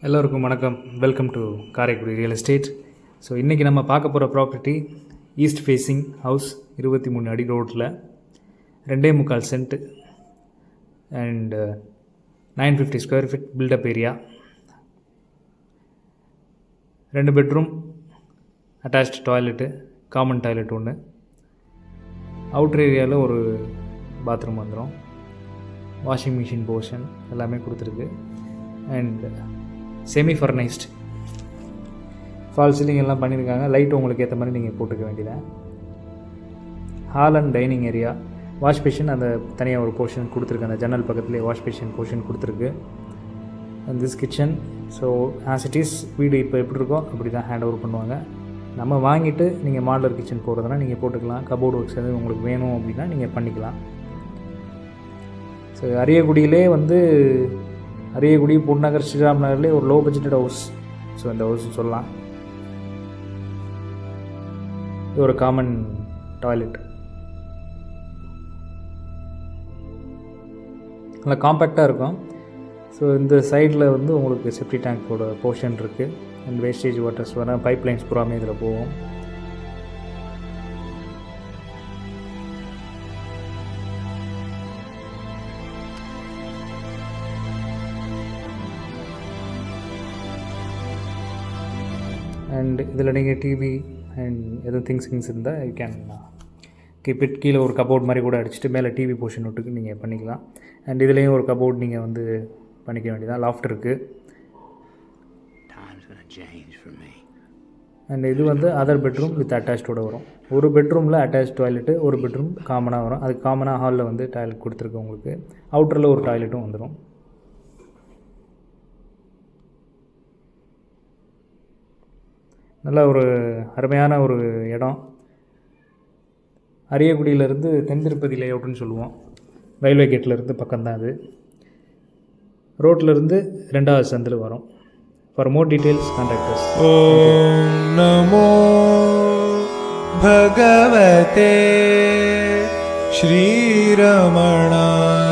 எல்லோருக்கும் வணக்கம். Welcome to Karaikudi real estate. So இன்றைக்கி நம்ம பார்க்க போகிற ப்ராப்பர்ட்டி ஈஸ்ட் ஃபேஸிங் ஹவுஸ், 23 அடி ரோட்டில் 2.25 cent and 950 square feet built up area. 2 bedroom, attached toilet, common toilet ஒன்று, அவுட்ரு ஏரியாவில் ஒரு பாத்ரூம் வந்துடும், வாஷிங் மிஷின் போர்ஷன் எல்லாமே கொடுத்துருக்கு. அண்ட் செமி ஃபர்னைஸ்ட், ஃபால் சீலிங் எல்லாம் பண்ணியிருக்காங்க. லைட் உங்களுக்கு ஏற்ற மாதிரி நீங்கள் போட்டுக்க வேண்டியதான். Hall and dining area, wash basin அந்த தனியாக ஒரு போர்ஷன் கொடுத்துருக்கு, அந்த ஜன்னல் பக்கத்துலேயே வாஷ் பேஷன் போர்ஷன் கொடுத்துருக்கு. And this kitchen. So as it is வீடு இப்போ எப்படி இருக்கோ அப்படி தான் ஹேண்ட் ஓவர் பண்ணுவாங்க. நம்ம வாங்கிட்டு நீங்கள் மாடலர் கிச்சன் போடுறதுனா நீங்கள் போட்டுக்கலாம். கபோர்டு ஒர்க்ஸ் எதுவும் உங்களுக்கு வேணும் அப்படின்னா நீங்கள் பண்ணிக்கலாம். ஸோ அரியக்குடியிலே அரியக்குடி, பொன்னகர், ஸ்ரீராம் நகர்லேயே ஒரு லோ பட்ஜெட்டட் ஹவுஸ். ஸோ இந்த ஹவுஸ் சொல்லலாம். இது ஒரு காமன் டாய்லெட், நல்லா காம்பேக்டாக இருக்கும். ஸோ இந்த சைடில் உங்களுக்கு செப்டி டேங்க்கோட போர்ஷன் இருக்குது. அண்ட் வேஸ்டேஜ் வாட்டர்ஸ் வர பைப் லைன்ஸ் பூராமே இதில் போகும். அண்ட் இதில் நீங்கள் டிவி அண்ட் எதுவும் திங்ஸ் இருந்தால் யூ கேன் கீப் இட். கீழே ஒரு கபோர்ட் மாதிரி கூட அடிச்சுட்டு மேலே டிவி போர்ஷன் விட்டுக்கு நீங்கள் பண்ணிக்கலாம். அண்ட் இதுலேயும் ஒரு கபோர்ட் நீங்கள் பண்ணிக்க வேண்டியதான். லாஃப்ட் இருக்குது. அண்ட் இது அதர் பெட்ரூம் வித் அட்டாச்சோட வரும். ஒரு பெட்ரூமில் அட்டாச் டாய்லெட்டு, ஒரு பெட்ரூம் காமனாக வரும். அதுக்கு காமனாக ஹாலில் டாய்லெட் கொடுத்துருக்கு உங்களுக்கு. அவுட்டரில் ஒரு டாய்லெட்டும் வந்துடும். நல்ல ஒரு அருமையான ஒரு இடம். அரியக்குடியிலேருந்து தென் திருப்பதி லேஅவுட்னு சொல்லுவோம். ரயில்வே கேட்லேருந்து பக்கம்தான் அது. ரோட்லேருந்து 2வது சந்தில் வரும். For more details contact us. ஓம் நமோ பகவதே ஸ்ரீரமணாய.